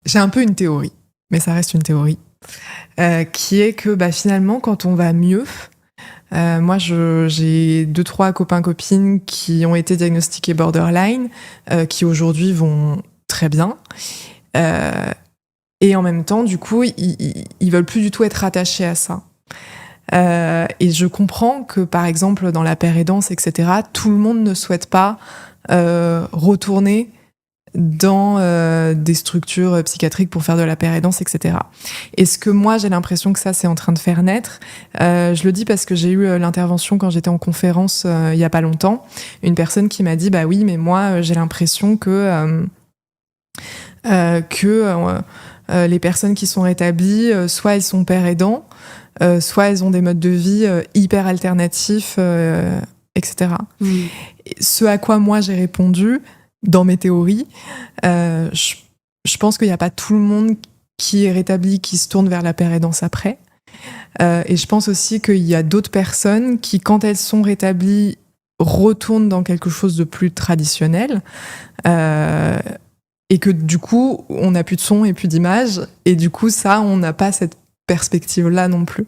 J'ai un peu une théorie, mais ça reste une théorie, qui est que finalement, quand on va mieux, moi j'ai 2-3 copains-copines qui ont été diagnostiqués borderline, qui aujourd'hui vont très bien. Et en même temps, du coup, ils veulent plus du tout être attachés à ça. Et je comprends que, par exemple, dans la pérédance, etc., tout le monde ne souhaite pas retourner dans des structures psychiatriques pour faire de la pérédance, etc. Et ce que moi, j'ai l'impression que ça, c'est en train de faire naître, je le dis parce que j'ai eu l'intervention quand j'étais en conférence il y a pas longtemps, une personne qui m'a dit, bah oui, mais moi, j'ai l'impression que les personnes qui sont rétablies, soit elles sont pères aidants, soit elles ont des modes de vie hyper alternatifs, etc. Ce à quoi moi j'ai répondu, dans mes théories, je pense qu'il n'y a pas tout le monde qui est rétabli, qui se tourne vers la pérédance après. Et je pense aussi qu'il y a d'autres personnes qui, quand elles sont rétablies, retournent dans quelque chose de plus traditionnel. Et que du coup, on n'a plus de son et plus d'image. Et du coup, ça, on n'a pas cette perspective-là non plus.